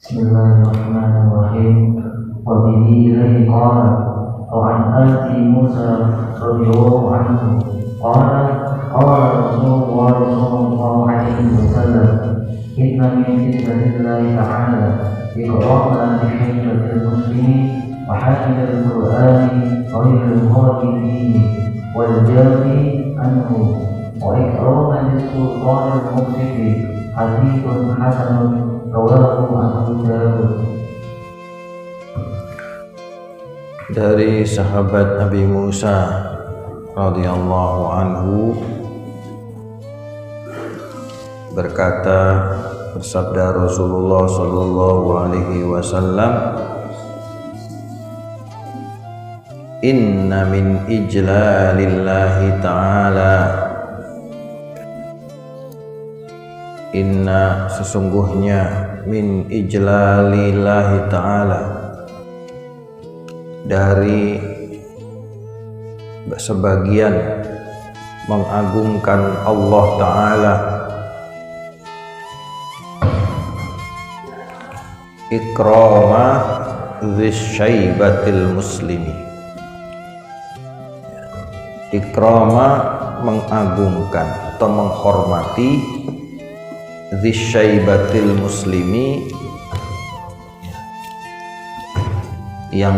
Bismillahirrahmanirrahim. Wa bihi qala wa an ati Musa radhiyallahu anhu qala Rasulullah sallallahu alaihi wasallam inna min fitnatillahi ta'ala iqra'na bi hajjatil muslimi wa hafidhil qur'ani wa ilal qadimin wal jami anhu wa iqra'na bis sultanil muqsiti hadithun hasanun rawahu Abu Dawud. Dari sahabat Nabi Musa radhiyallahu anhu berkata, bersabda Rasulullah sallallahu alaihi wasallam, inna min ijlalillahi ta'ala, inna sesungguhnya min ijlalillahi ta'ala, dari sebagian mengagungkan Allah Ta'ala, ikrama dzisyaibatil muslimi, ikrama mengagungkan atau menghormati dzisyaibatil muslimi, yang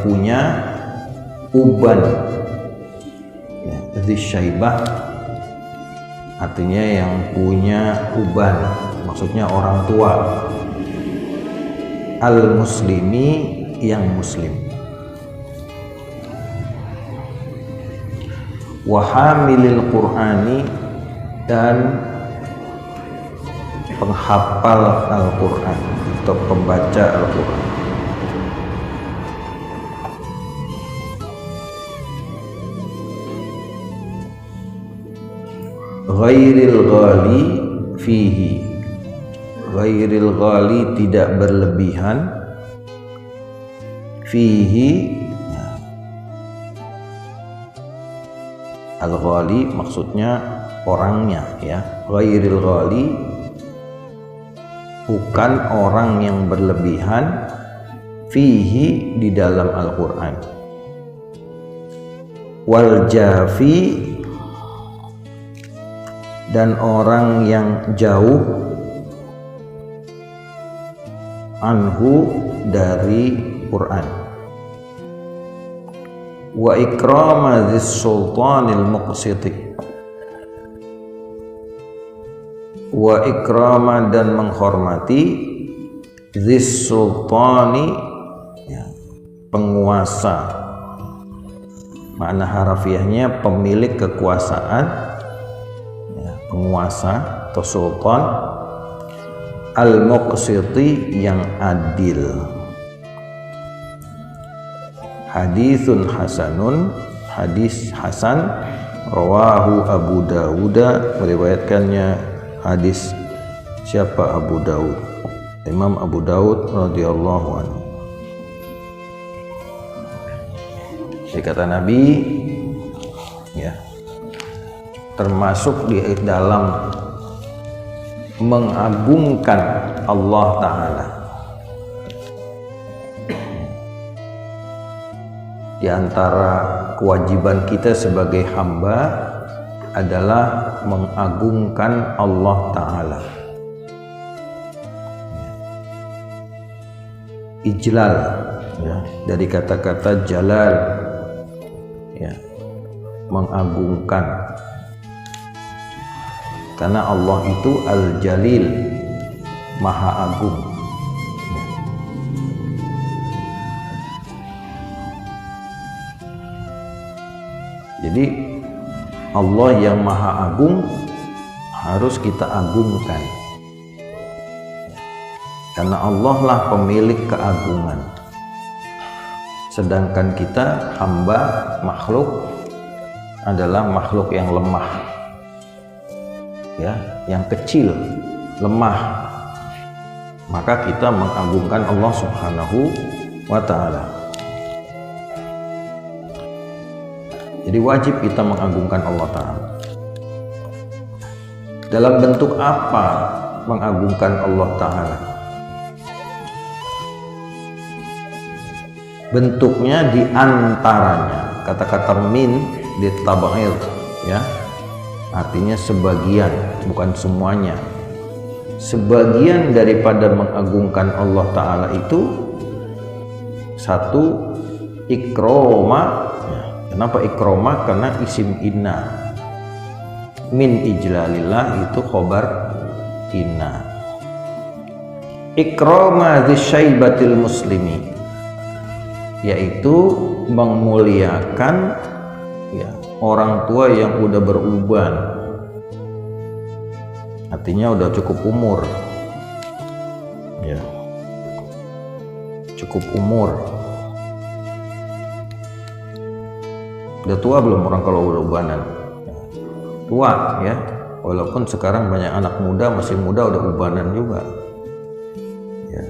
punya uban. Dzisyaibah artinya yang punya uban, maksudnya orang tua. Al muslimi, yang muslim. Wa hamilil qur'ani, dan penghafal Al-Quran atau pembaca Al-Quran. Ghairil ghali fihi, ghairil ghali tidak berlebihan, fihi al-ghali maksudnya orangnya, ya. Ghairil ghali, bukan orang yang berlebihan, fihi di dalam Al-Quran. Wal jafi, dan orang yang jauh, anhu dari Quran. Wa ikrama dzis sultanil muqsiti, wa ikrama dan menghormati dzis sultani, ya, penguasa. Makna harafiahnya pemilik kekuasaan, penguasa atau sultan, al-muqsiti, yang adil. Hadithun hasanun, hadis hasan, rawahu Abu Dawud, meriwayatkannya hadis siapa? Abu Dawud, Imam Abu Dawud radhiyallahu anhu. Jadi kata Nabi, ya, termasuk di dalam mengagungkan Allah Ta'ala, di antara kewajiban kita sebagai hamba adalah mengagungkan Allah Ta'ala. Ijlal, ya, dari kata-kata jalal, ya, mengagungkan. Karena Allah itu Al-Jalil, Maha Agung. Jadi Allah yang Maha Agung harus kita agungkan, karena Allah lah pemilik keagungan. Sedangkan kita hamba, makhluk, adalah makhluk yang lemah, ya, yang kecil, lemah. Maka kita mengagungkan Allah Subhanahu wa Ta'ala. Jadi wajib kita mengagungkan Allah Ta'ala. Dalam bentuk apa mengagungkan Allah Ta'ala. Bentuknya diantaranya, kata-kata min ditabair, ya, artinya sebagian, bukan semuanya. Sebagian daripada mengagungkan Allah Ta'ala itu satu, ikroma. Kenapa ikroma? Karena isim inna. Min ijlalillah itu khobar inna. Ikroma dzisyaibatil muslimi, yaitu memuliakan, ya, orang tua yang udah beruban, artinya udah cukup umur, ya, cukup umur. Udah tua belum orang kalau udah ubanan? Tua, ya, walaupun sekarang banyak anak muda masih muda udah ubanan juga, ya,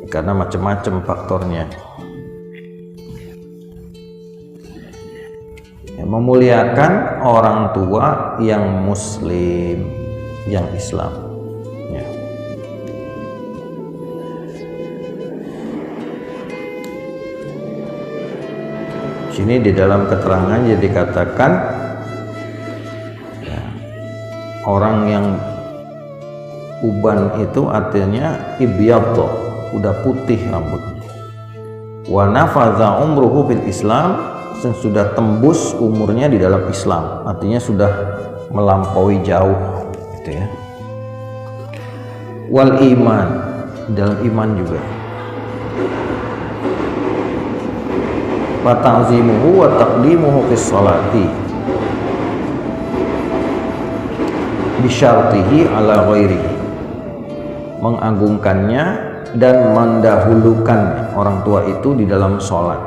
karena macam-macam faktornya. Ya, memuliakan orang tua yang muslim, yang Islam, ya. Sini di dalam keterangannya dikatakan, ya, orang yang uban itu artinya ibyadh, udah putih rambutnya. Wa nafadha umruhu fil Islam, sudah tembus umurnya di dalam Islam, artinya sudah melampaui jauh, gitu ya. Wal iman, dalam iman juga. Wa ta'zimuhu wa taqdimuhu fis sholati bi syartihi ala ghairihi, mengagungkannya dan mendahulukan orang tua itu di dalam sholat,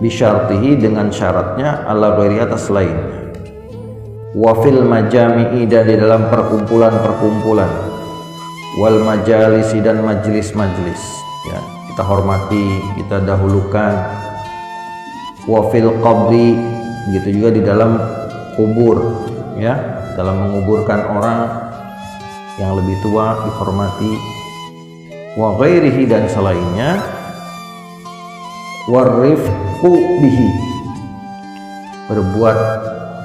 bisyartihi dengan syaratnya, ala ghairi atas lainnya, wa fil majami'i dan di dalam perkumpulan-perkumpulan, wal majalisi dan majlis-majlis, ya, kita hormati, kita dahulukan, wa fil qabri, gitu juga di dalam kubur, ya, dalam menguburkan orang yang lebih tua dihormati, wa ghairihi dan selainnya, warifqu bihi, berbuat,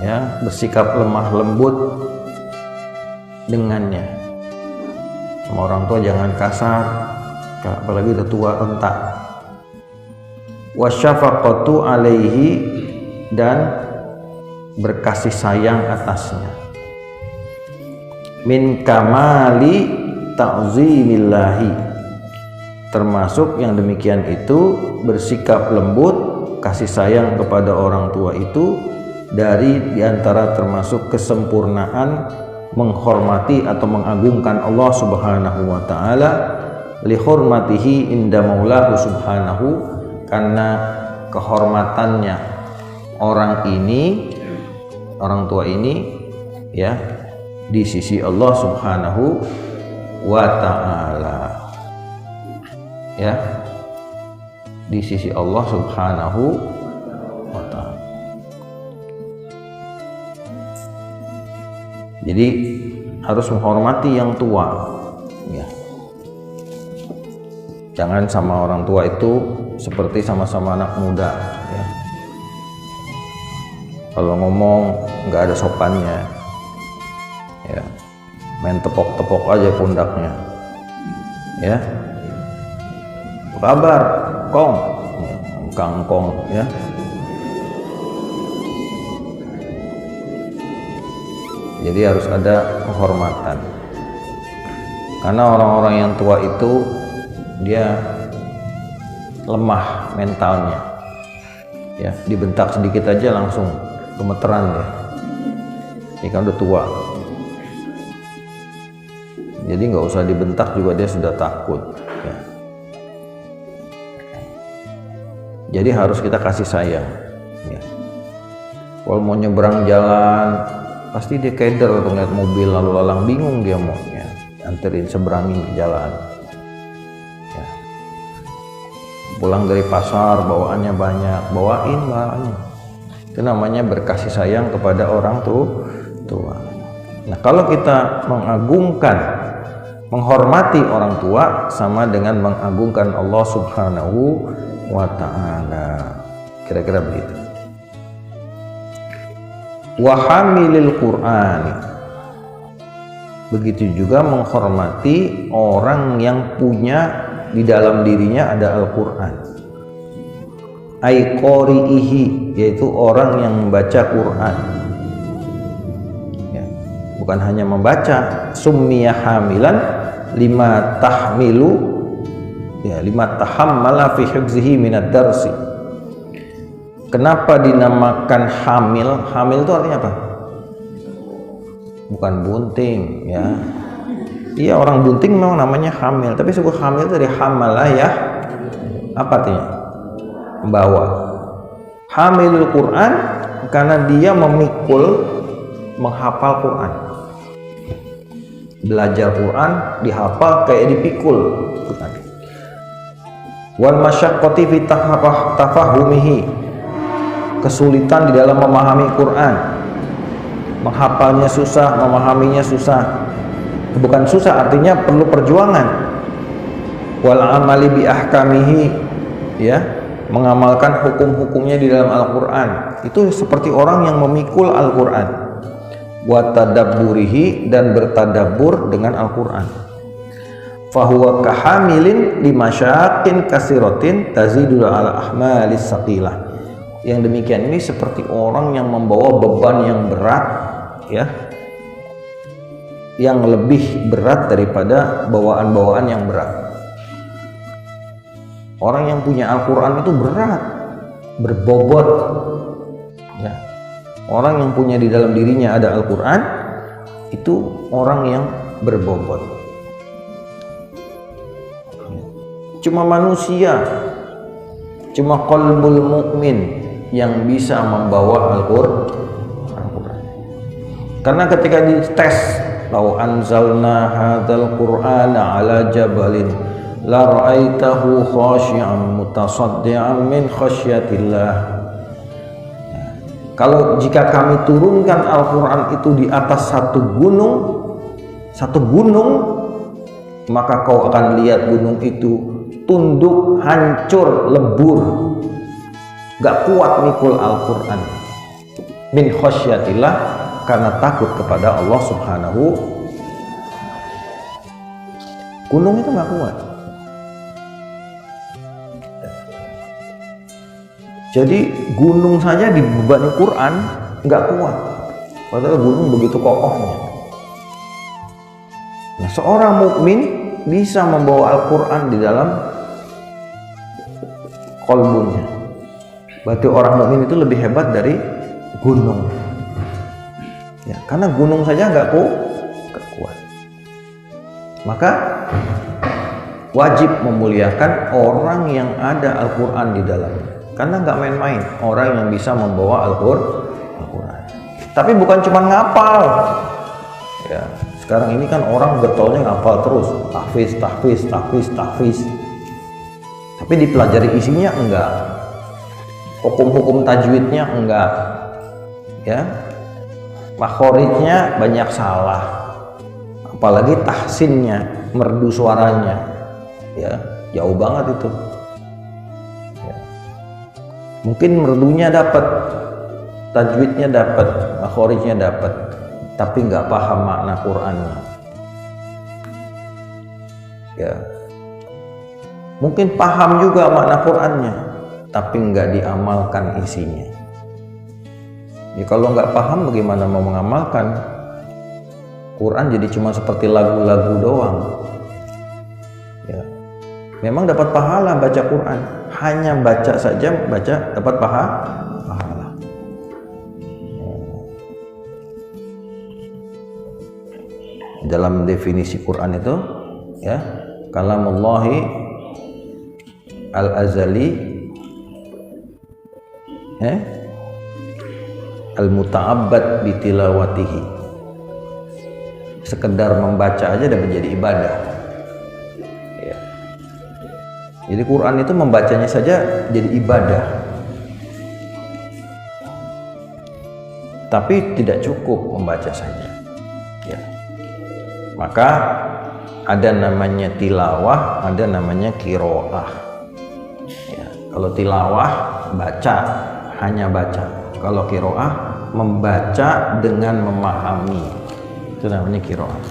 ya, bersikap lemah lembut dengannya. Sama orang tua jangan kasar, apalagi udah tua renta. Wasyafaqatu alaihi, dan berkasih sayang atasnya. Min kamali ta'zimillahi, termasuk yang demikian itu bersikap lembut, kasih sayang kepada orang tua itu dari diantara termasuk kesempurnaan menghormati atau mengagungkan Allah Subhanahu wa Ta'ala, li hurmatihi inda maulahu subhanahu, karena kehormatannya orang ini, orang tua ini, ya, di sisi Allah Subhanahu wa Ta'ala, ya, di sisi Allah Subhanahu wa Ta'ala. Jadi harus menghormati yang tua, ya. Jangan sama orang tua itu seperti sama-sama anak muda, ya. Kalau ngomong nggak ada sopannya, ya, main tepok-tepok aja pundaknya, ya. Apa kabar, Kong? Kangkong, ya. Jadi harus ada penghormatan, karena orang-orang yang tua itu dia lemah mentalnya, ya, dibentak sedikit aja langsung gemeteran ya. Ini kan udah tua, jadi nggak usah dibentak juga dia sudah takut, ya. Jadi harus kita kasih sayang, ya. Kalau mau nyebrang jalan pasti dia keder atau ngeliat mobil lalu lalang, bingung dia mau, ya, anterin seberangin jalan, ya. Pulang dari pasar bawaannya banyak, bawain bahannya. Itu namanya berkasih sayang kepada orang tua. Nah, kalau kita mengagungkan, menghormati orang tua sama dengan mengagungkan Allah Subhanahu wa ta'ala. Kira-kira begitu. Wa hamilil Qur'ani. Begitu juga menghormati orang yang punya di dalam dirinya ada Al-Qur'an. Ai qari'ihi, yaitu orang yang membaca Quran. Ya, bukan hanya membaca, summiya hamilan lima tahmilu, ya, lima tahammala fi hifzihi minad darsi. Kenapa dinamakan hamil? Hamil itu artinya apa? Bukan bunting, ya. Iya, orang bunting memang namanya hamil, tapi suku hamil itu dari hamalah, ya. Apa artinya? Membawa. Hamilul Quran karena dia memikul, menghafal Quran. Belajar Quran, dihafal kayak dipikul. Wal masyaqqati fi tafahumihi. Kesulitan di dalam memahami Quran. Menghafalnya susah, memahaminya susah. Bukan susah, artinya perlu perjuangan. Wal amali bi ahkamihi, ya, mengamalkan hukum-hukumnya di dalam Al-Quran. Itu seperti orang yang memikul Al-Quran. Wa tadabburihi, dan bertadabbur dengan Al-Quran. Fahuwa kahamilin limasyakin kasiratin tazidul ala ahmalis saqilah. Yang demikian ini seperti orang yang membawa beban yang berat, ya, yang lebih berat daripada bawaan-bawaan yang berat. Orang yang punya Al-Quran itu berat, berbobot, ya. Orang yang punya di dalam dirinya ada Al-Quran itu orang yang berbobot. Cuma manusia, cuma qalbul mukmin yang bisa membawa Al-Quran. Karena ketika dites, lau anzalna hadzal qur'ana ala jabalin la ra'aitahu khashi'an mutasaddian min khasyatillah. Kalau jika kami turunkan Al-Quran itu di atas satu gunung, maka kau akan lihat gunung itu tunduk, hancur, lebur, gak kuat mikul Al-Quran. Min khasyatillah, karena takut kepada Allah Subhanahu. Gunung itu gak kuat. Jadi gunung saja dibebani Quran nggak kuat, padahal gunung begitu kokohnya. Nah, seorang mukmin bisa membawa Al-Quran di dalam qalbunya. Berarti orang mukmin itu lebih hebat dari gunung. Ya, karena gunung saja nggak kuat. Maka wajib memuliakan orang yang ada Al-Quran di dalamnya. Karena nggak main-main orang yang bisa membawa Al-Quran. Tapi bukan cuma ngapal. Ya, sekarang ini kan orang getolnya ngapal terus, tahfiz. Tapi dipelajari isinya enggak. Hukum-hukum tajwidnya enggak. Ya. Makhorijnya banyak salah. Apalagi tahsinnya, merdu suaranya. Ya, jauh banget itu. Mungkin merdunya dapat, tajwidnya dapat, makhorijnya dapat, tapi nggak paham makna Qur'annya. Ya, mungkin paham juga makna Qur'annya, tapi nggak diamalkan isinya. Ya, kalau nggak paham bagaimana mau mengamalkan? Quran jadi cuma seperti lagu-lagu doang. Ya, memang dapat pahala baca Quran. Hanya baca saja, dapat pahala. Dalam definisi Quran itu, ya, kalamullahi al-azali, al-muta'abbad bitilawatihi. Sekedar membaca aja dan menjadi ibadah. Jadi Quran itu membacanya saja jadi ibadah. Tapi tidak cukup membaca saja. Maka ada namanya tilawah, ada namanya qiraah. Ya, kalau tilawah baca, hanya baca. Kalau qiraah membaca dengan memahami. Itu namanya qiraah.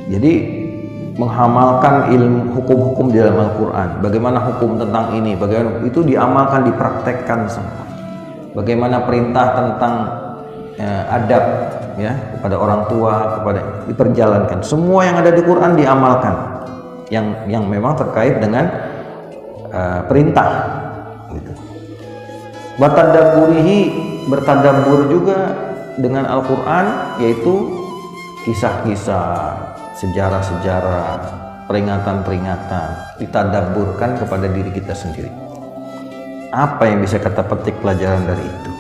Jadi menghamalkan ilmu hukum-hukum di dalam Al-Quran, bagaimana hukum tentang ini, bagaimana itu diamalkan, dipraktekkan semua. Bagaimana perintah tentang adab ya kepada orang tua, kepada diperjalankan. Semua yang ada di Quran diamalkan. Yang memang terkait dengan perintah. Gitu. Batadabburihi, bertadabbur juga dengan Al-Quran, yaitu kisah-kisah, sejarah-sejarah, peringatan-peringatan, ditadabburkan kepada diri kita sendiri. Apa yang bisa kita petik pelajaran dari itu?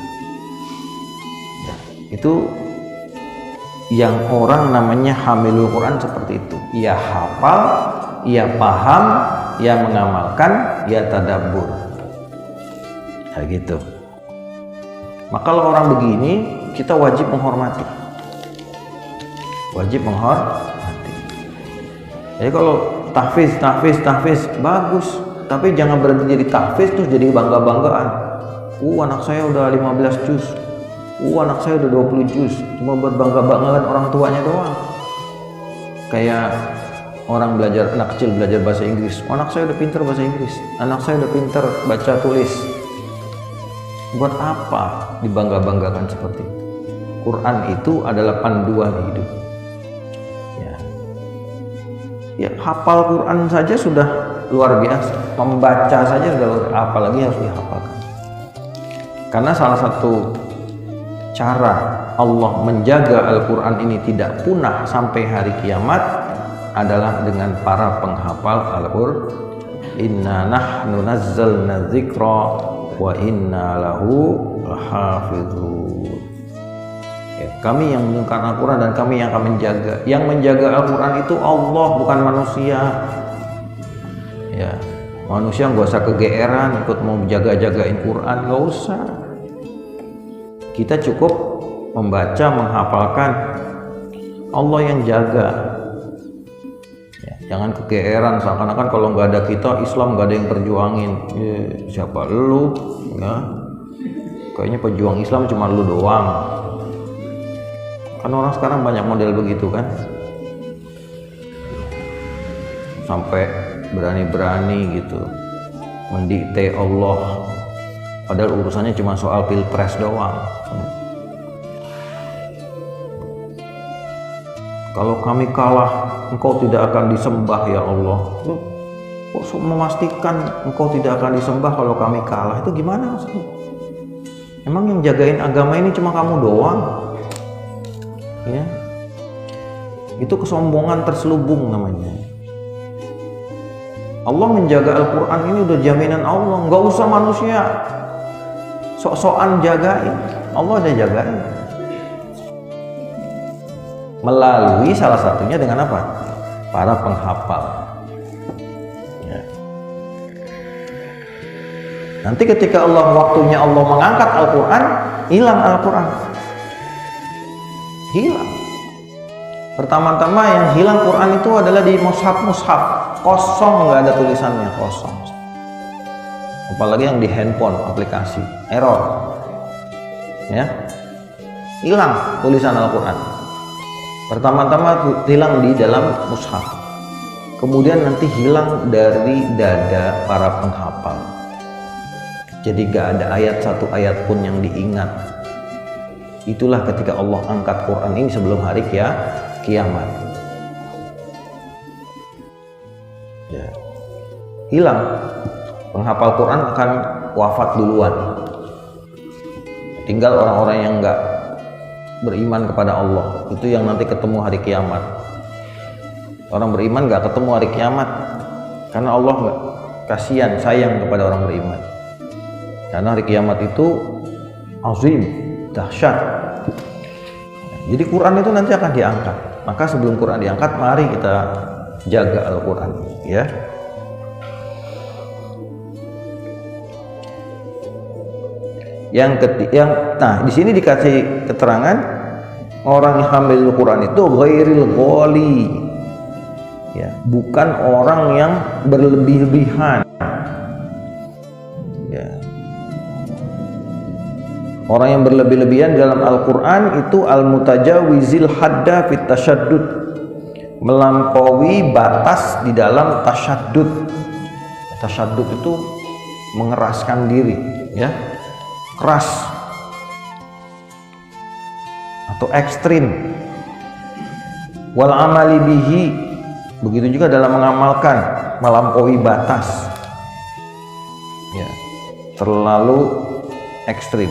Ya, itu yang orang namanya hamilul Quran seperti itu. Ia hafal, ia paham, ia mengamalkan, ia tadabbur. Kayak gitu. Maka kalau orang begini, kita wajib menghormati. Wajib menghormati. Jadi kalau tahfiz bagus, tapi jangan berhenti jadi tahfiz terus jadi bangga-banggaan. Anak saya udah 15 juz. Anak saya udah 20 juz. Cuma buat bangga-banggaan orang tuanya doang. Kayak orang anak kecil belajar bahasa Inggris. Anak saya udah pintar bahasa Inggris. Anak saya udah pintar baca tulis. Buat apa dibangga-banggakan seperti itu? Quran itu adalah panduan hidup. Ya, hafal Quran saja sudah luar biasa, membaca saja sudah luar biasa, apalagi harus dihafalkan. Karena salah satu cara Allah menjaga Al-Quran ini tidak punah sampai hari kiamat adalah dengan para penghafal Al-Quran. Inna nahnu nazzalna dzikra wa inna lahu lahafizun. Ya, kami yang menurunkan Al-Quran dan kami yang akan menjaga. Yang menjaga Al-Quran itu Allah, bukan manusia. Ya, manusia nggak usah kegeeran ikut mau jaga-jagain Quran, nggak usah. Kita cukup membaca, menghafalkan. Allah yang jaga. Ya, jangan kegeeran seakan-akan kalau nggak ada kita Islam nggak ada yang perjuangin. Ya, siapa lu? Ya, kayaknya pejuang Islam cuma lu doang. Kan orang sekarang banyak model begitu kan, sampai berani-berani gitu mendikte Allah, padahal urusannya cuma soal pilpres doang. Kalau kami kalah, engkau tidak akan disembah ya Allah. Kok memastikan engkau tidak akan disembah kalau kami kalah? Itu gimana maksudnya? Emang yang jagain agama ini cuma kamu doang? Ya, itu kesombongan terselubung namanya. Allah menjaga Al-Quran ini udah jaminan Allah, nggak usah manusia sok-sokan jagain, Allah udah jagain. Melalui salah satunya dengan apa? Para penghafal. Ya. Nanti ketika waktunya Allah mengangkat Al-Quran, hilang Al-Quran. Hilang. Pertama-tama yang hilang Quran itu adalah di mushaf, kosong, nggak ada tulisannya, kosong. Apalagi yang di handphone, aplikasi, error. Ya, hilang tulisan Al-Quran. Pertama-tama hilang di dalam mushaf, kemudian nanti hilang dari dada para penghafal. Jadi gak ada satu ayat pun yang diingat. Itulah ketika Allah angkat Quran ini sebelum hari kiamat. Ya. Hilang. Penghafal Quran akan wafat duluan. Tinggal orang-orang yang enggak beriman kepada Allah. Itu yang nanti ketemu hari kiamat. Orang beriman enggak ketemu hari kiamat. Karena Allah enggak kasihan, sayang kepada orang beriman. Karena hari kiamat itu azim, dahsyat. Jadi Quran itu nanti akan diangkat. Maka sebelum Quran diangkat, mari kita jaga Al-Quran, ya. Nah, di sini dikasih keterangan Orang yang hamil Quran itu ghairil ghali, ya, bukan orang yang berlebih-lebihan. Ya. Orang yang berlebih-lebihan dalam Al-Quran itu al-mutajawizil hadda fit tasyaddud, melampaui batas di dalam tasyaddud. Tasyaddud itu mengeraskan diri, ya, keras atau ekstrim. Wal amali bihi, begitu juga dalam mengamalkan, melampaui batas, ya, terlalu ekstrim.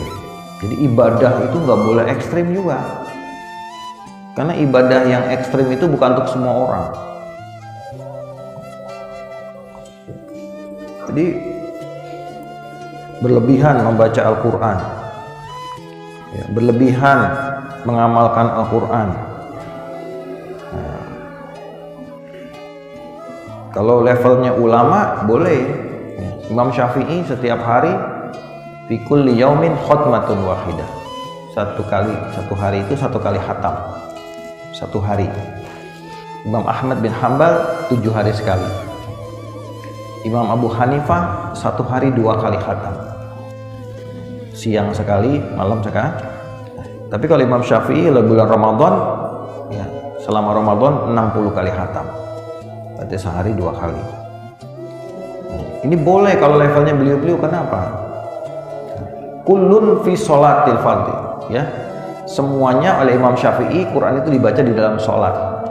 Jadi ibadah itu nggak boleh ekstrim juga, karena ibadah yang ekstrim itu bukan untuk semua orang. Jadi berlebihan membaca Al-Quran, ya, berlebihan mengamalkan Al-Quran. Nah, kalau levelnya ulama boleh. Imam Syafi'i setiap hari fi kulli yaumin khatmatun wahidah. Satu hari itu satu kali khatam. Satu hari. Imam Ahmad bin Hanbal 7 hari sekali. Imam Abu Hanifah 1 hari 2 kali khatam. Siang sekali, malam sekali. Tapi kalau Imam Syafi'i bulan Ramadan, ya, selama Ramadan 60 kali khatam. Berarti sehari 2 kali. Ini boleh kalau levelnya beliau-beliau. Kenapa? Kullun fi sholatil fardhi, ya. Semuanya oleh Imam Syafi'i Quran itu dibaca di dalam sholat.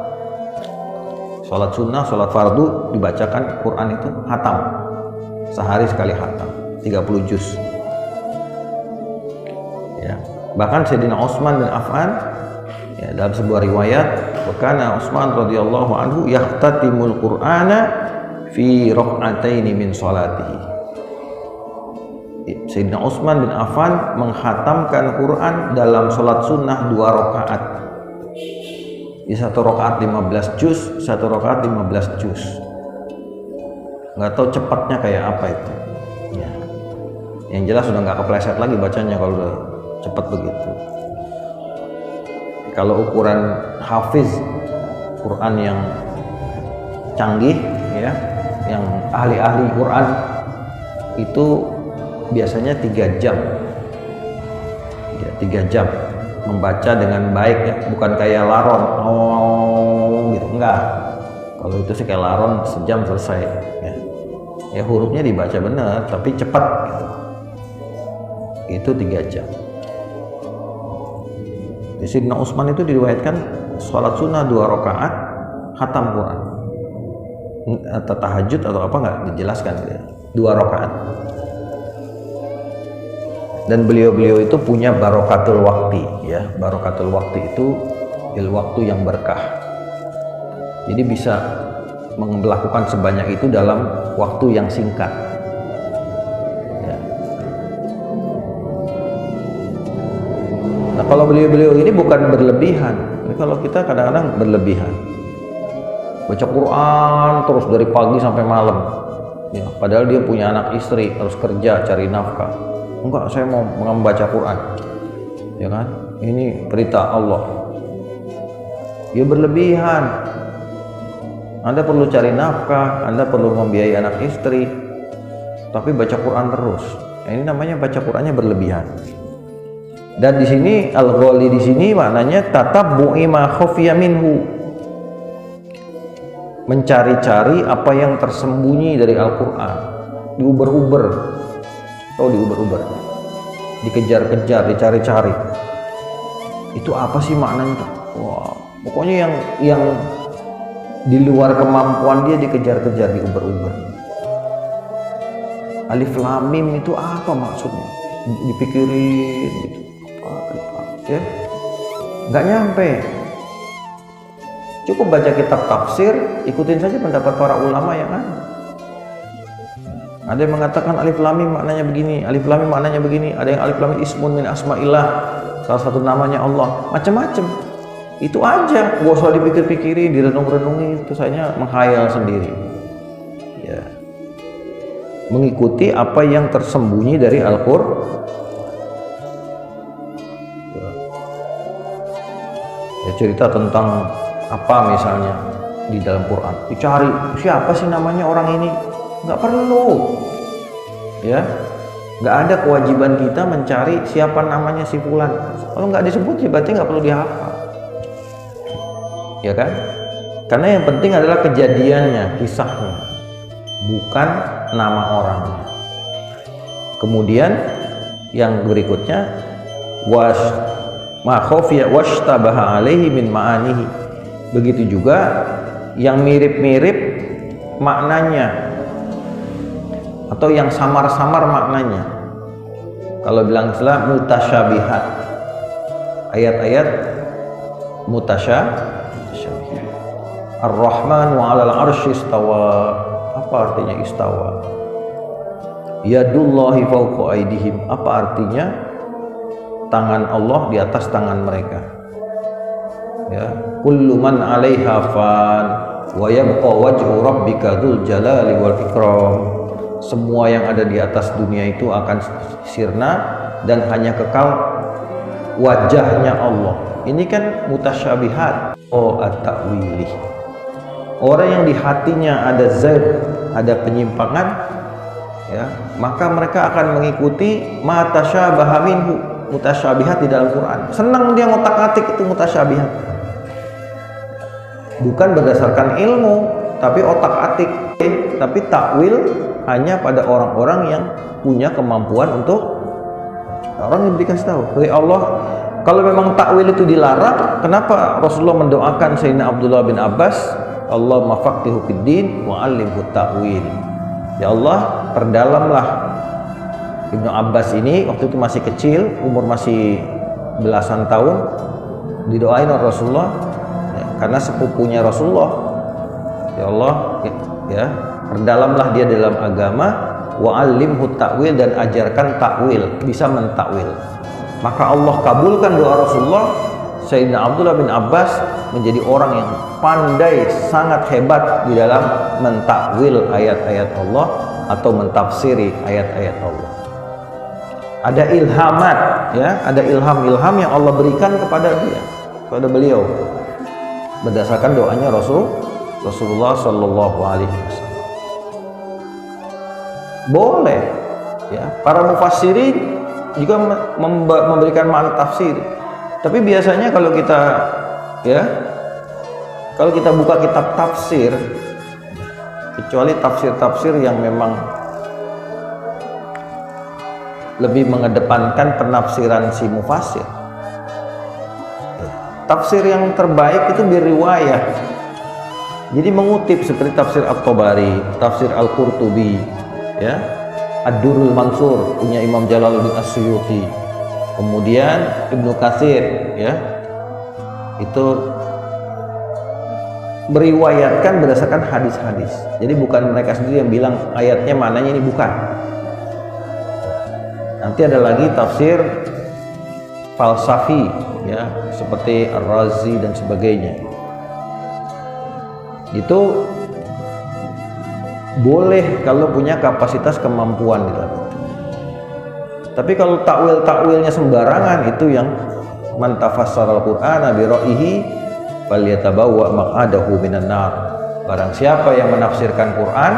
Sholat sunnah, sholat fardu dibacakan Quran itu khatam. Sehari sekali khatam, 30 juz. Ya. Bahkan Sayyidina Utsman bin Affan, ya, dalam sebuah riwayat, wakana Utsman radhiyallahu anhu yahtatimul Qur'ana fi raq'ataini min sholatihi. Sayyidina Utsman bin Affan menghatamkan Quran dalam sholat sunnah 2 rakaat. Di 1 rakaat 15 juz, 1 rakaat 15 juz. Nggak tahu cepatnya kayak apa itu. Ya. Yang jelas sudah nggak kepleset lagi bacanya kalau udah cepat begitu. Kalau ukuran hafiz Quran yang canggih, ya, yang ahli-ahli Quran itu biasanya 3 jam, ya, 3 jam membaca dengan baik, ya, bukan kayak laron, gitu, enggak. Kalau itu sih kayak laron, sejam selesai, ya. Ya, hurufnya dibaca benar tapi cepat, gitu. Itu 3 jam. Di Sayyidina Utsman itu diriwayatkan sholat sunnah 2 rakaat khatam Quran, atau tahajud atau apa nggak dijelaskan, ya. 2 rakaat. Dan beliau-beliau itu punya barokatul waktu, ya. Barokatul waktu itu waktu yang berkah. Jadi bisa melakukan sebanyak itu dalam waktu yang singkat, ya. Nah, kalau beliau-beliau ini bukan berlebihan. Jadi kalau kita kadang-kadang berlebihan, baca Quran terus dari pagi sampai malam, ya, padahal dia punya anak istri, harus kerja cari nafkah. Enggak, saya mau membaca Quran, ya kan? Ini perintah Allah. Ya, berlebihan. Anda perlu cari nafkah, Anda perlu membiayai anak istri, tapi baca Quran terus. Nah, ini namanya baca Qurannya berlebihan. Dan di sini al-ghali di sini maknanya tatabbu'i ma khafiya minhu. Mencari-cari apa yang tersembunyi dari Al-Qur'an. Diuber-uber. Tahu diuber-uber, dikejar-kejar, dicari-cari. Itu apa sih maknanya? Wah, pokoknya yang di luar kemampuan dia dikejar-kejar, diuber-uber. Alif lam mim itu apa maksudnya? Dipikirin gitu. Ya, nggak nyampe. Cukup baca kitab tafsir, ikutin saja pendapat para ulama yang ada. Ada yang mengatakan alif lam mim maknanya begini, alif lam mim maknanya begini, ada yang alif lam mim ismun min asma'illah, salah satu namanya Allah, macam-macam. Itu aja, gak usah dipikir-pikirin, direnung-renungi, itu hanya menghayal sendiri. Ya. Mengikuti apa yang tersembunyi dari Al-Qur'an. Ya, cerita tentang apa misalnya di dalam Quran, dicari siapa sih namanya orang ini, nggak perlu, ya, nggak ada kewajiban kita mencari siapa namanya si fulan. Kalau nggak disebut ya berarti nggak perlu dihafal, ya kan? Karena yang penting adalah kejadiannya, kisahnya, bukan nama orangnya. Kemudian yang berikutnya, ma khafiya washtabaha alaihi min ma'anihi. Begitu juga yang mirip-mirip maknanya atau yang samar-samar maknanya. Kalau bilang istilah mutasyabihat, ayat-ayat mutasyabihat. Ar-Rahman wa 'alal 'arsy istawa. Apa artinya istawa? Yadullahi fawqa aydihim. Apa artinya? Tangan Allah di atas tangan mereka. Ya, kullu man 'alaiha fan wa yabqa wajhu rabbika dzul jalali wal ikram. Semua yang ada di atas dunia itu akan sirna dan hanya kekal wajahnya Allah. Ini kan mutasyabihat. Oh, at-ta'wili. Orang yang di hatinya ada zaid, ada penyimpangan, ya, maka mereka akan mengikuti ma tasyabaha minhu, mutasyabihat di dalam Quran. Senang dia ngotak-atik itu mutasyabihat. Bukan berdasarkan ilmu, tapi otak-atik. Tapi takwil hanya pada orang-orang yang punya kemampuan untuk orang yang diberikan tahu. Dari Allah, kalau memang takwil itu dilarang, kenapa Rasulullah mendoakan Sayyidina Abdullah bin Abbas, Allah mafaqihu fiddin wa 'allimhu ta'wil. Ya Allah, perdalamlah Ibnu Abbas ini, waktu itu masih kecil, umur masih belasan tahun, didoain oleh Rasulullah, ya, karena sepupunya Rasulullah. Ya Allah, ya, perdalamlah dia dalam agama, wa 'allimhu ta'wil, dan ajarkan takwil, bisa mentakwil. Maka Allah kabulkan doa Rasulullah. Sayyidina Abdullah bin Abbas menjadi orang yang pandai, sangat hebat di dalam mentakwil ayat-ayat Allah atau mentafsiri ayat-ayat Allah. Ada ilhamat, ya, ada ilham-ilham yang Allah berikan kepada dia, kepada beliau, berdasarkan doanya Rasulullah Shallallahu Alaihi Wasallam. Boleh, ya, para mufassirin juga memberikan makna tafsir. Tapi biasanya kalau kita, ya, kalau kita buka kitab tafsir, kecuali tafsir-tafsir yang memang lebih mengedepankan penafsiran si mufassir, tafsir yang terbaik itu biriwayah. Jadi mengutip seperti tafsir At-Tabari, tafsir Al-Qurtubi, ya, Ad-Durrul Mansur punya Imam Jalaluddin As-Suyuti. Kemudian Ibnu Katsir, ya, itu meriwayatkan berdasarkan hadis-hadis. Jadi bukan mereka sendiri yang bilang ayatnya mananya, ini bukan. Nanti ada lagi tafsir falsafi, ya, seperti Ar-Razi dan sebagainya. Itu boleh kalau punya kapasitas kemampuan di dalam. Tapi kalau takwil-takwilnya sembarangan, itu yang man tafassara al-Qur'ana bi ra'yihi falyatabawwa maq'adahu minan nar. Barang siapa yang menafsirkan Quran,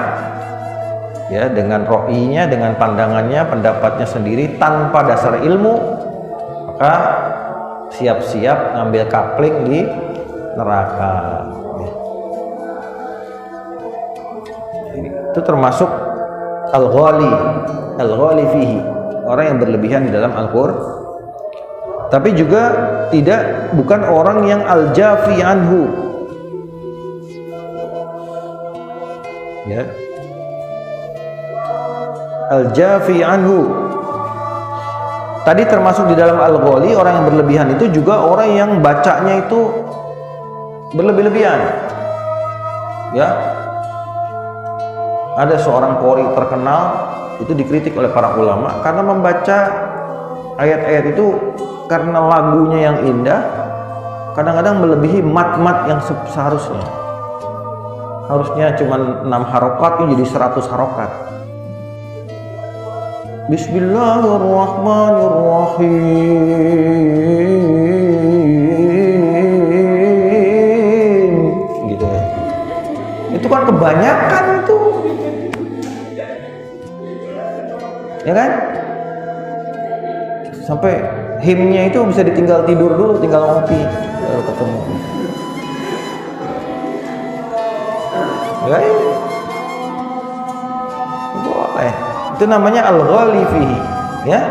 ya, dengan ra'yinya, dengan pandangannya, pendapatnya sendiri tanpa dasar ilmu, maka siap-siap ngambil kapling di neraka. Itu termasuk al-ghali fihi, orang yang berlebihan di dalam Al-Qur'an. Tapi juga bukan orang yang al-jafi anhu, ya, al-jafi anhu. Tadi termasuk di dalam al-ghali, orang yang berlebihan itu juga orang yang bacanya itu berlebih-lebihan, ya. Ada seorang qori terkenal itu dikritik oleh para ulama karena membaca ayat-ayat itu, karena lagunya yang indah, kadang-kadang melebihi mat-mat yang seharusnya. Harusnya cuma 6 harokat, ini jadi 100 harokat. Bismillahirrahmanirrahim. Itu kan kebanyakan itu. Ya kan? Sampai himnya itu bisa ditinggal tidur dulu, tinggal ngopi baru ketemu. Ya, boleh. Itu namanya al-ghali fihi, ya.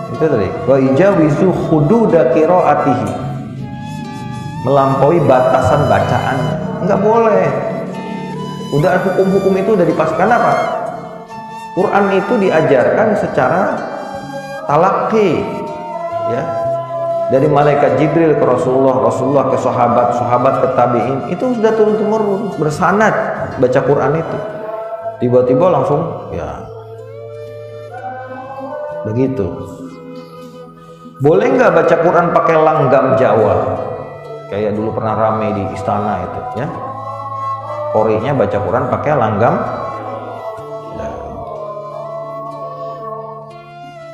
Itu tadi. Wa ijawizu hududa qiraatihi. Melampaui batasan bacaannya. Enggak boleh. Udah hukum-hukum itu udah dipaskan apa? Quran itu diajarkan secara talaqi, ya. Dari malaikat Jibril ke Rasulullah, Rasulullah ke sahabat, sahabat ke tabi'in, itu sudah turun-temurun bersanad baca Quran itu. Tiba-tiba langsung ya begitu. Boleh nggak baca Quran pakai langgam Jawa? Kayak dulu pernah rame di istana itu, ya. Qori'nya baca Quran pakai langgam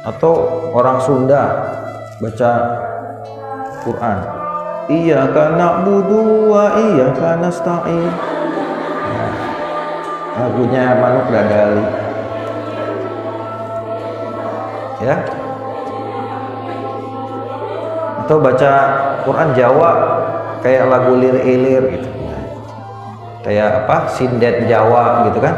atau orang Sunda baca Quran, iyyaka na'budu wa iyyaka nasta'in. Lagunya Manuk Dadali, ya. Atau baca Quran Jawa kayak lagu lir-ilir gitu, kayak apa, Sindet Jawa gitu kan.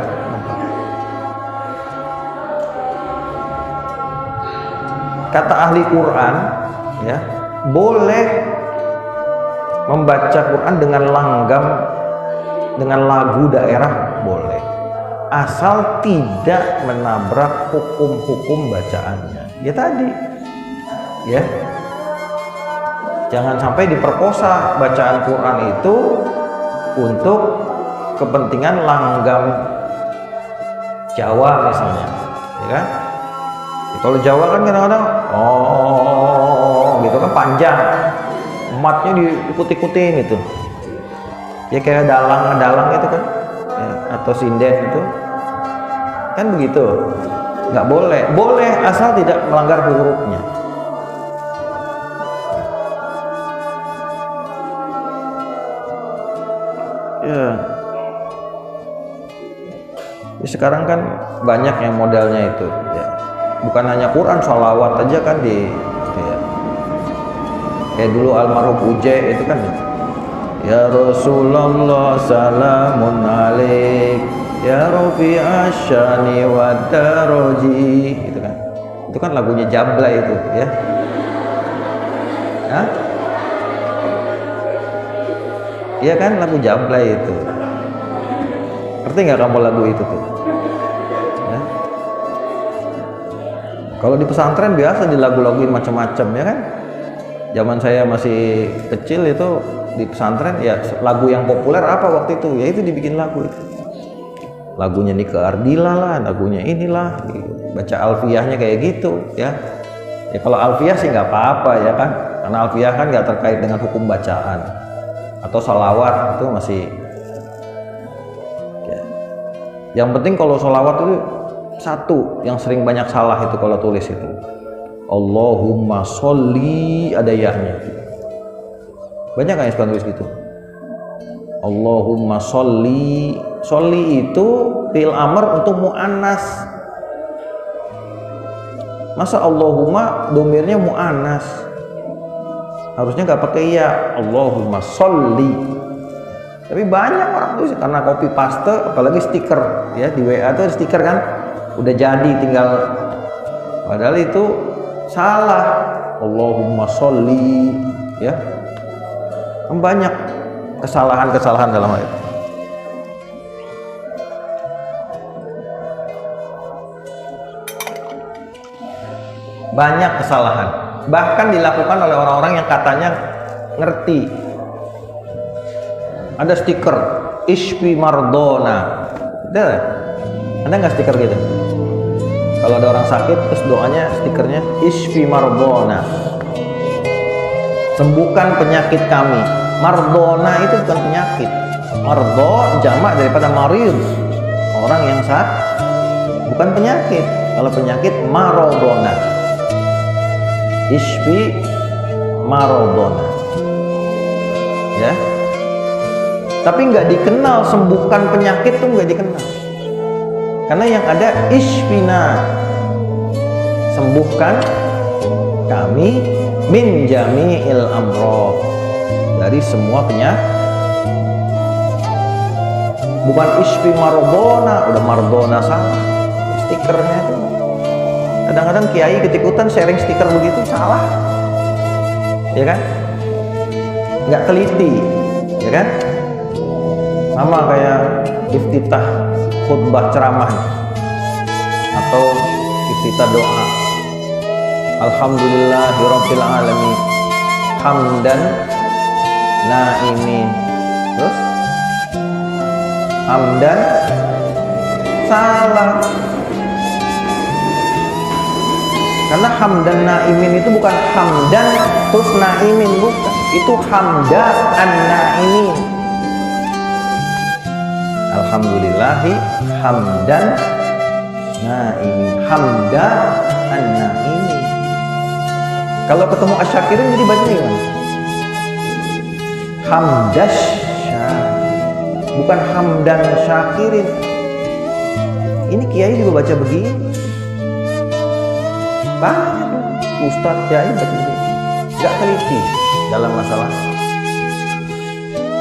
Kata ahli Quran, ya, boleh membaca Quran dengan langgam, dengan lagu daerah boleh, asal tidak menabrak hukum-hukum bacaannya. Ya tadi, ya, jangan sampai diperkosa bacaan Quran itu untuk kepentingan langgam Jawa misalnya, ya kan? Kalau Jawa kan kadang-kadang gitu kan panjang, matnya diikut-ikutin gitu, ya kayak dalang itu kan, ya, atau sinden itu kan begitu. Nggak boleh, boleh asal tidak melanggar hurufnya. Ya. Ya, sekarang kan banyak yang modelnya itu, ya. Bukan hanya Quran, sholawat aja kan kayak dulu almarhum Uje itu kan, ya Rasulullah salamun alaik ya Rafi asyani wa daroji, itu kan lagunya Jabla itu, ya. Hah? Iya kan, lagu Jabla itu. Ngerti nggak kamu lagu itu tuh? Ya? Kalau di pesantren biasa dilagu-laguin macam-macam, ya kan? Zaman saya masih kecil itu di pesantren, ya lagu yang populer apa waktu itu? Ya itu dibikin lagu itu. Lagunya Nike Ardila lah, lagunya inilah, baca alfiyahnya kayak gitu, ya. Ya kalau alfiyah sih nggak apa-apa, ya kan? Karena alfiyah kan nggak terkait dengan hukum bacaan. Atau sholawat itu masih, ya. Yang penting kalau sholawat itu satu yang sering banyak salah itu kalau tulis itu Allahumma sholli, ada ya-nya. Banyak kan yang suka tulis gitu, Allahumma sholli. Sholli itu fi'il amr untuk mu'annas. Masa Allahumma domirnya mu'annas, harusnya nggak pakai ya, Allahumma sholli. Tapi banyak orang tuh karena copy paste, apalagi stiker, ya di WA tuh ada stiker kan, udah jadi tinggal, padahal itu salah. Allahumma sholli, ya. Banyak kesalahan-kesalahan dalam hal itu. Banyak kesalahan, bahkan dilakukan oleh orang-orang yang katanya ngerti. Ada stiker Ishfi Mardona, ada nggak stiker gitu? Kalau ada orang sakit terus doanya stikernya Ishfi Mardona, sembuhkan penyakit kami. Mardona itu bukan penyakit. Mardo jamak daripada marid, orang yang sakit, bukan penyakit. Kalau penyakit marodona, Ishfi Marodona, ya. tapi nggak dikenal sembuhkan penyakit tuh nggak dikenal. Karena yang ada isfina, sembuhkan kami min jami'il amrod, dari semua penyakit. Bukan isfi mardona, udah mardona sama stikernya itu. Kadang-kadang kiai ketikutan sharing stiker begitu, salah, ya kan? Nggak teliti, ya kan? Sama kayak iftitah khutbah ceramah atau iftitah doa, alhamdulillahirabbil alamin hamdan naimin, terus hamdan, salah. Karena hamdan naimin itu bukan hamdan terus naimin, bukan. Itu hamdan an-naimin. Alhamdulillahi hamdan naimin, hamdan an-naimin. Kalau ketemu asyakirin jadi baca gimana? Hamdasya, bukan hamdan syakirin. Ini kiai juga baca begini, banyak ustadz kiai baca begini, nggak teliti dalam masalah.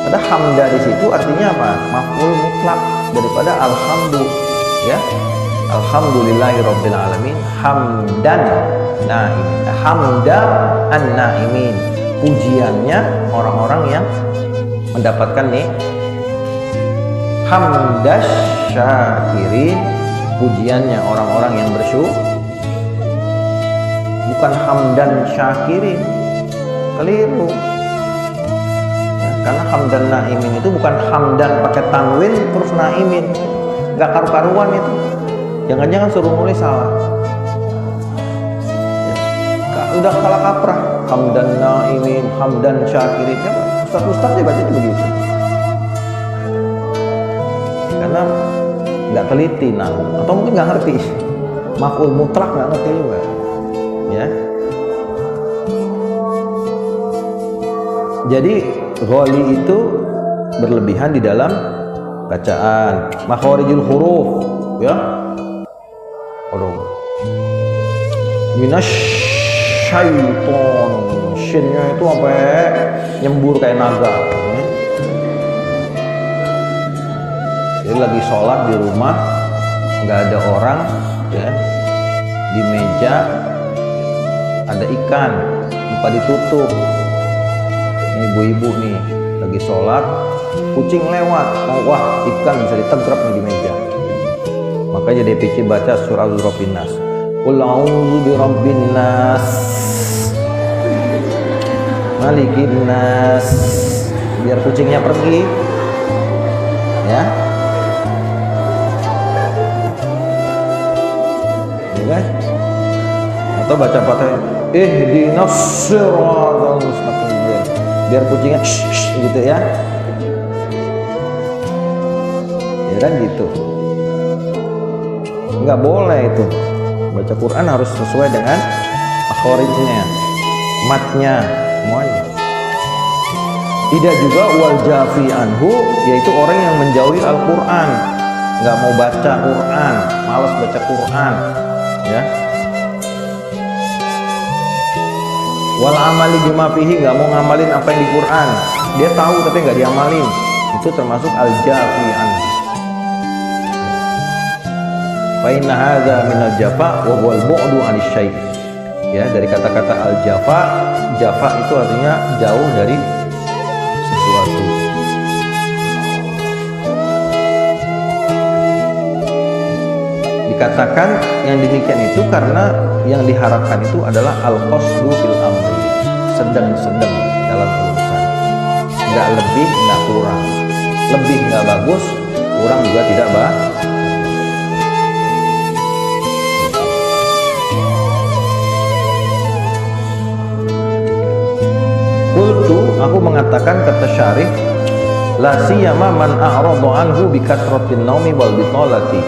Ada hamda di situ artinya apa? Maf'ul mutlak daripada alhamdulillah, ya. Alhamdulillahirabbil alamin hamdan naimin, hamdan an-naimin, pujiannya orang-orang yang mendapatkan nih. Hamdas syakirin, pujiannya orang-orang yang bersyukur. Bukan hamdan syakirin, keliru. Nah, karena hamdan naimin itu bukan hamdan pakai tanwin terus naimin, nggak karu-karuan itu. Jangan-jangan suruh nulis salah, ya. Udah salah kaprah. Hamdan naimin, hamdan syakirin, ya, ustaz-ustaz dia bacanya begitu. Karena nggak teliti, nah, atau mungkin nggak ngerti maf'ul mutlak, nggak ngerti juga, ya. Jadi ghali itu berlebihan di dalam bacaan. Makharijul huruf, ya. Aduh, minasyaiton, shinnya itu apa ya? Nyembur kayak naga. Jadi lagi sholat di rumah, nggak ada orang, ya. Di meja ada ikan, lupa ditutup. Ini ibu-ibu nih lagi sholat, kucing lewat, wah ikan bisa ditegrap nih di meja. Makanya DPC baca surah Az-Zurafin Nas. Qul a'udzu birabbin nas, malikin nas, biar kucingnya pergi, ya. Kan? Atau baca Fatihah ihdinas siratal mustaqim, biar kucingnya gitu, ya. Ya kan gitu. Nggak boleh itu. Baca Quran harus sesuai dengan makharijnya, matnya, semuanya. Tidak juga wal jafi anhu, yaitu orang yang menjauhi Al-Quran, nggak mau baca Quran, malas baca Quran, ya. Wal amali bima fihi, nggak mau ngamalin apa yang di Quran, dia tahu tapi nggak diamalin, itu termasuk al jafi anhu. Fa inna hadza minal jafa wa huwal bu'du 'anis syai'. Ya, dari kata-kata al jafa, jafa itu artinya jauh dari sesuatu. Dikatakan yang demikian itu karena yang diharapkan itu adalah al-qasdu fil amri, sedang-sedang dalam urusan, nggak lebih nggak kurang, lebih nggak bagus, kurang juga tidak bagus. Aku mengatakan, kata Syarih, la siyama man a'rada anhu bi kasratin naumi wal bitalati,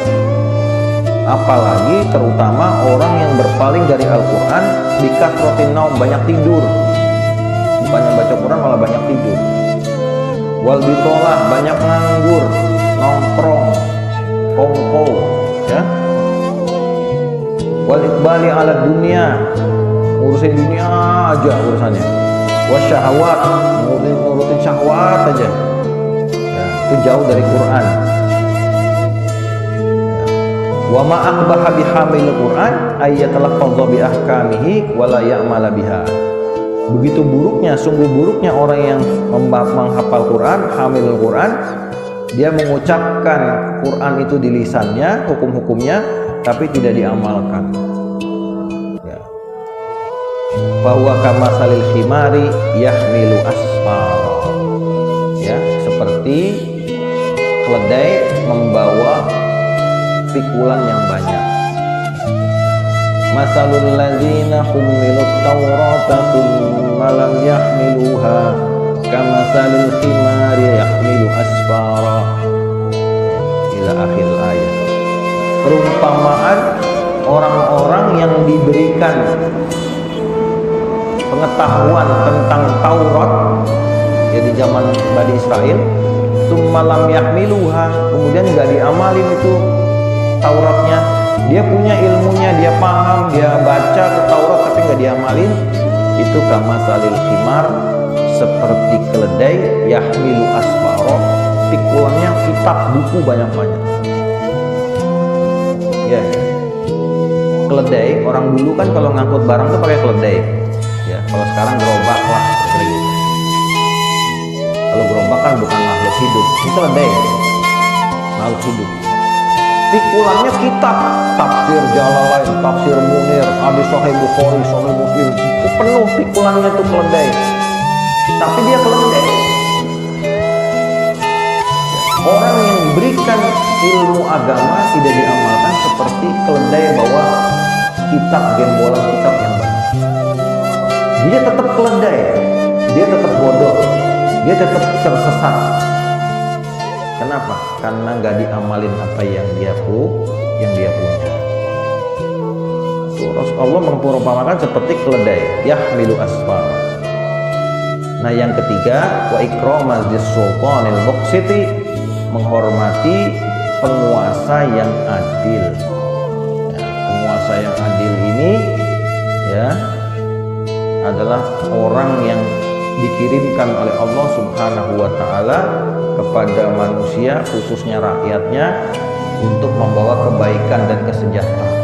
apalagi terutama orang yang berpaling dari Al-Quran bi kasratin naum, banyak tidur, bukannya baca Quran malah banyak tidur. wal bitolah, banyak nganggur, nongkrong, kongko, ya. Wal iqbali ala dunia, ngurusin dunia aja urusannya. Wasyahwat, ngurutin syahwat aja, ya, itu jauh dari Quran. Wa ma aqbaha bihamil Quran ayatalaqadha bi ahkamihi wa la ya'mala biha. Begitu buruknya, sungguh buruknya orang yang menghafal Quran, hamil Quran, dia mengucapkan Quran itu di lisannya, hukum-hukumnya, tapi tidak diamalkan. Ya. Bahwa kama salil khimari yahmilu asfar. Ya, seperti keledai membawa pikulan yang banyak. Masalul ladzina humilut taurata tsumma lam yahmiluha kamasalil khimari yahmilu asfara ila akhir ayat. Perumpamaan orang-orang yang diberikan pengetahuan tentang Taurat, ya, di zaman Bani Israel, tsumma lam yahmiluha, kemudian nggak diamalin itu Tauratnya. Dia punya ilmunya, dia paham, dia baca ke Taurat tapi nggak diamalin. Itu kama salil khimar, seperti keledai yahmilu asfaro, pikulannya kitab buku banyak-banyak. Ya, keledai, orang dulu kan kalau ngangkut barang tuh pakai keledai. Ya, kalau sekarang gerobak lah seperti itu. Kalau gerobak kan bukan makhluk hidup, itu keledai, makhluk hidup. Pikulannya kitab, tafsir Jalalain, tafsir Munir, hadis Sahih Bukhari, Sahih Muslim, itu penuh pikulannya itu keledai. Tapi dia keledai. Orang yang diberikan ilmu agama tidak diamalkan seperti keledai bawa kitab, gembolan kitab yang banyak. Dia tetap keledai, dia tetap bodoh, dia tetap tersesat. Kenapa? Karena nggak diamalin apa yang dia punya. Allah memperumpamakan seperti keledai, yahmilu asfar. Nah, yang ketiga, wa ikrama sultanil muqsiti, menghormati penguasa yang adil. Ya, penguasa yang adil ini, ya, adalah orang yang dikirimkan oleh Allah Subhanahu wa taala kepada manusia, khususnya rakyatnya, untuk membawa kebaikan dan kesejahteraan.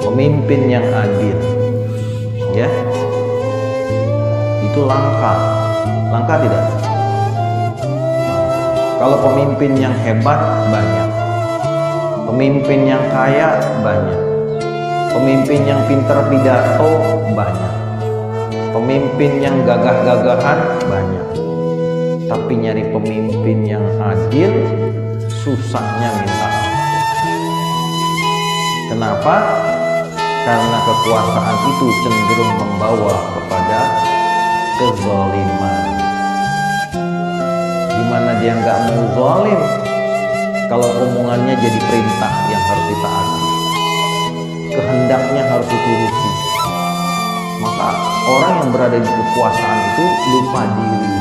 Pemimpin yang adil, ya, itu langka tidak? Kalau pemimpin yang hebat banyak, pemimpin yang kaya banyak, pemimpin yang pintar pidato banyak, pemimpin yang gagah-gagahan banyak. Tapi nyari pemimpin yang adil susahnya minta ampun. Kenapa? Karena kekuasaan itu cenderung membawa kepada kezaliman. Dimana dia nggak mau zalim kalau omongannya jadi perintah yang harus ditaati, kehendaknya harus dituruti. Maka orang yang berada di kekuasaan itu lupa diri.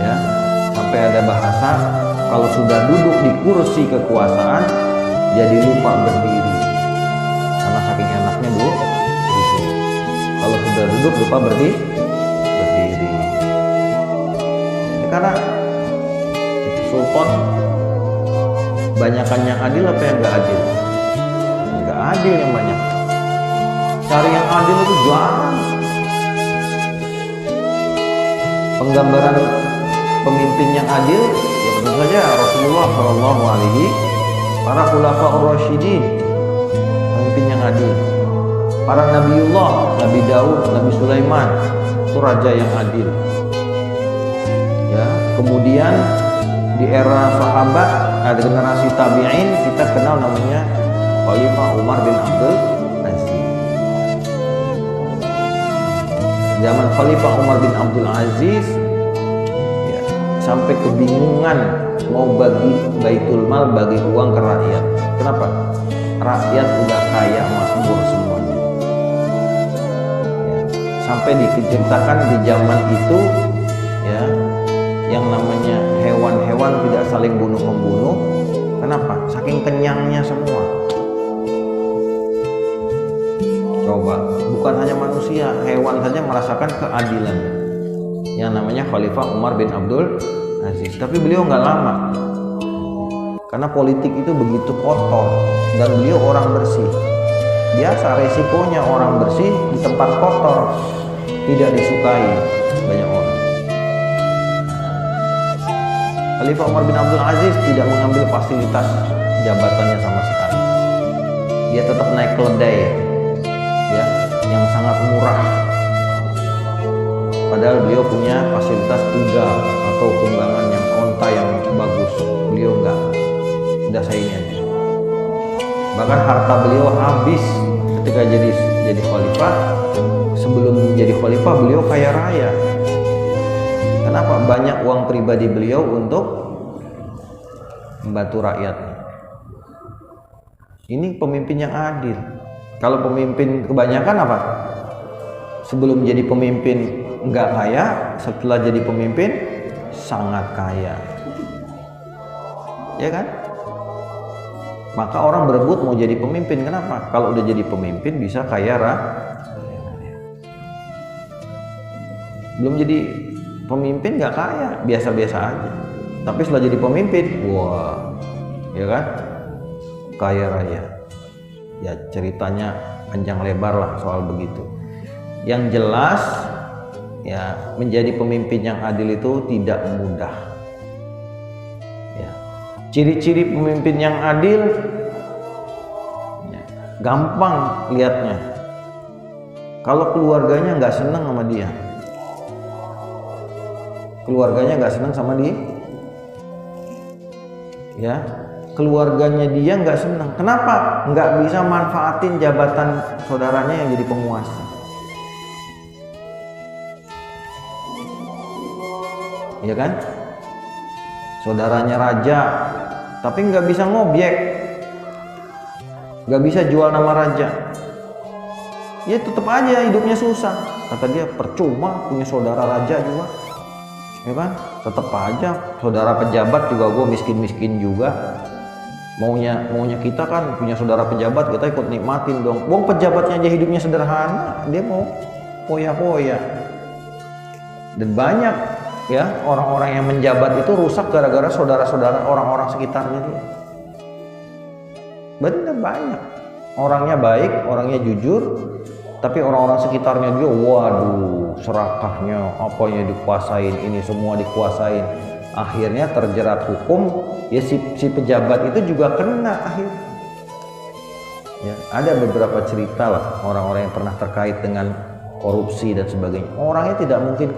Ya, sampai ada bahasa kalau sudah duduk di kursi kekuasaan jadi lupa berdiri karena saking enaknya duduk. Kalau sudah duduk lupa berdiri. Ini karena sultan banyakan yang adil apa yang nggak adil? Nggak adil yang banyak. Cari yang adil itu jarang. Penggambaran pemimpin yang adil, ya tentu saja Rasulullah Shallallahu Alaihi, para khulafaur rasyidin, pemimpin yang adil. Para Nabiullah, Nabi Daud, Nabi Sulaiman, itu raja yang adil. Ya, kemudian di era sahabat, ada generasi tabi'in, kita kenal namanya Khalifah Umar bin Abdul Aziz. Zaman Khalifah Umar bin Abdul Aziz, ya, sampai kebingungan mau bagi baitul mal, bagi uang ke rakyat. Kenapa? Rakyat udah kaya makmur semuanya. Ya, sampai diceritakan di zaman itu, ya, yang namanya hewan-hewan tidak saling bunuh-membunuh. Kenapa? Saking kenyangnya semua. Coba, bukan hanya manusia, hewan saja merasakan keadilan. Yang namanya Khalifah Umar bin Abdul Aziz. Tapi beliau nggak lama, karena politik itu begitu kotor dan beliau orang bersih. Biasa resikonya orang bersih di tempat kotor, tidak disukai banyak orang. Khalifah Umar bin Abdul Aziz tidak mengambil fasilitas jabatannya sama sekali. Dia tetap naik keledai, ya, yang sangat murah. Padahal beliau punya fasilitas kuda atau tunggangan yang onta yang bagus. Beliau enggak, udah saingannya. Bahkan harta beliau habis ketika jadi khalifah. Sebelum menjadi khalifah beliau kaya raya. Kenapa? Banyak uang pribadi beliau untuk membantu rakyatnya. Ini pemimpin yang adil. Kalau pemimpin kebanyakan apa? Sebelum jadi pemimpin enggak kaya, setelah jadi pemimpin sangat kaya. Ya kan? Maka orang berebut mau jadi pemimpin. Kenapa? Kalau udah jadi pemimpin bisa kaya belum jadi pemimpin nggak kaya, biasa-biasa aja. Tapi setelah jadi pemimpin, wah, ya kan, kaya raya. Ya ceritanya panjang lebar lah soal begitu. Yang jelas, ya menjadi pemimpin yang adil itu tidak mudah. Ya. Ciri-ciri pemimpin yang adil, ya, gampang lihatnya. Kalau keluarganya nggak seneng sama dia, keluarganya nggak senang sama dia, ya, keluarganya dia nggak senang. Kenapa? Nggak bisa manfaatin jabatan saudaranya yang jadi penguasa. Ya kan? Saudaranya raja, tapi nggak bisa ngobjek, nggak bisa jual nama raja. Ya tetap aja hidupnya susah. Kata dia, percuma punya saudara raja juga. Ya kan, tetap aja saudara pejabat juga gue miskin-miskin juga. Maunya kita kan punya saudara pejabat, kita ikut nikmatin dong. Wong pejabatnya aja hidupnya sederhana, dia mau poya-poya. Dan banyak ya orang-orang yang menjabat itu rusak gara-gara saudara-saudara orang-orang sekitarnya dia. Bener, banyak. Orangnya baik, orangnya jujur, tapi orang-orang sekitarnya dia, waduh, serakahnya, apanya dikuasain, ini semua dikuasain. Akhirnya terjerat hukum, ya si pejabat itu juga kena akhirnya. Ya, ada beberapa cerita lah orang-orang yang pernah terkait dengan korupsi dan sebagainya. Orangnya tidak mungkin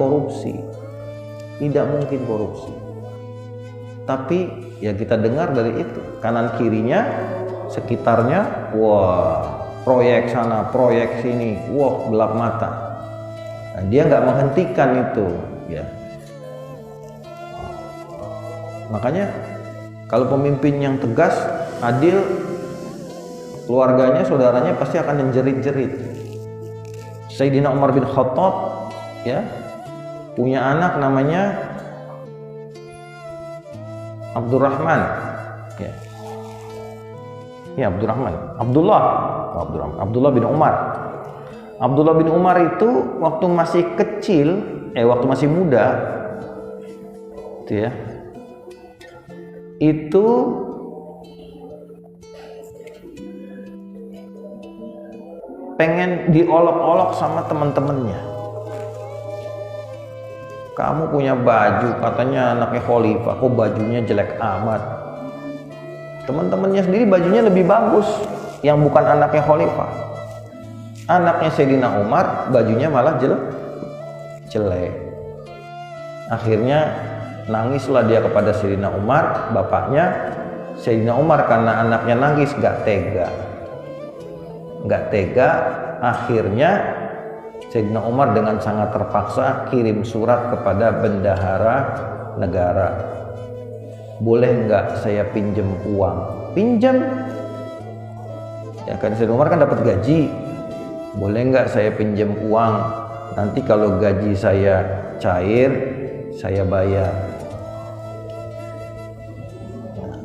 korupsi, tapi ya kita dengar dari itu kanan kirinya, sekitarnya, wah, proyek sana, proyek sini, wah, gelap mata. Nah, dia nggak menghentikan itu, ya. Makanya kalau pemimpin yang tegas, adil, keluarganya, saudaranya pasti akan menjerit-jerit. Sayyidina Umar bin Khattab, ya, punya anak namanya Abdurrahman, ya. Ya, Abdullah bin Umar. Abdullah bin Umar itu waktu masih kecil, waktu masih muda, itu ya, itu pengen diolok-olok sama teman-temannya. Kamu punya baju, katanya anaknya khalifah, kok bajunya jelek amat. Teman-temannya sendiri bajunya lebih bagus, yang bukan anaknya khalifah. Anaknya Sayyidina Umar bajunya malah jelek. Akhirnya nangislah dia kepada Sayyidina Umar, bapaknya. Sayyidina Umar karena anaknya nangis gak tega, akhirnya Sayyidina Umar dengan sangat terpaksa kirim surat kepada bendahara negara. Boleh nggak saya pinjam uang? Pinjam? Ya kan Sayyidina Umar kan dapat gaji. Boleh nggak saya pinjam uang? Nanti kalau gaji saya cair, saya bayar.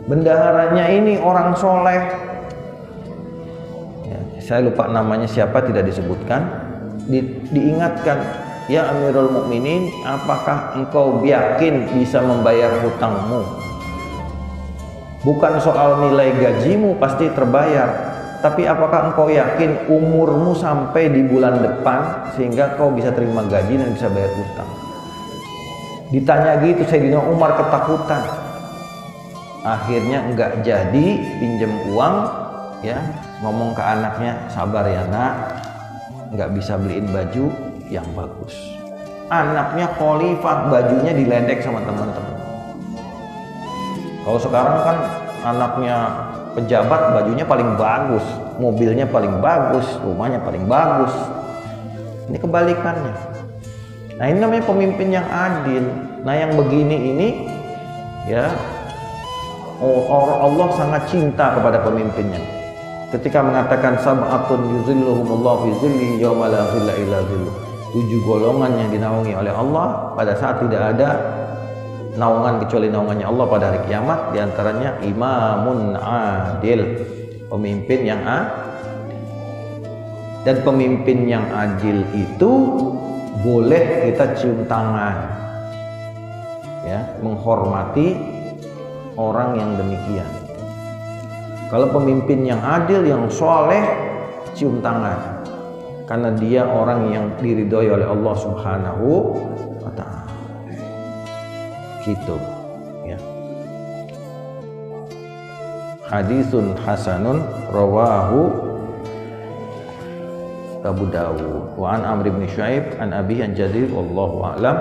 bendaharanya ini orang soleh, ya, saya lupa namanya siapa, tidak disebutkan, diingatkan, ya Amirul Mukminin, apakah engkau yakin bisa membayar hutangmu? Bukan soal nilai gajimu pasti terbayar, tapi apakah engkau yakin umurmu sampai di bulan depan sehingga kau bisa terima gaji dan bisa bayar hutang? Ditanya gitu Sayyidina Umar ketakutan. Akhirnya enggak jadi pinjam uang, ya, ngomong ke anaknya, sabar ya nak, enggak bisa beliin baju yang bagus. Anaknya khalifah, bajunya diledek sama teman-teman. Kalau sekarang kan anaknya pejabat, bajunya paling bagus, mobilnya paling bagus, rumahnya paling bagus. Ini kebalikannya. Nah, ini namanya pemimpin yang adil. Nah, yang begini ini, ya, Allah sangat cinta kepada pemimpinnya. Ketika mengatakan sab'atun yuzilluhumullahu fi zillihi yauma la zilla illa zilluh. 7 golongan yang dinaungi oleh Allah pada saat tidak ada naungan kecuali naungannya Allah pada hari kiamat. Di antaranya imamun adil, pemimpin yang adil. Dan pemimpin yang adil itu boleh kita cium tangan, ya, menghormati orang yang demikian. Kalau pemimpin yang adil, yang soleh, cium tangan, karena dia orang yang diridhoi oleh Allah Subhanahu wa ta'ala. Gitu, ya. Hadisun hasanun rawahu Abu Dawud wa an Amr bin Shu'aib an Abi an Jarir wallahu a'lam.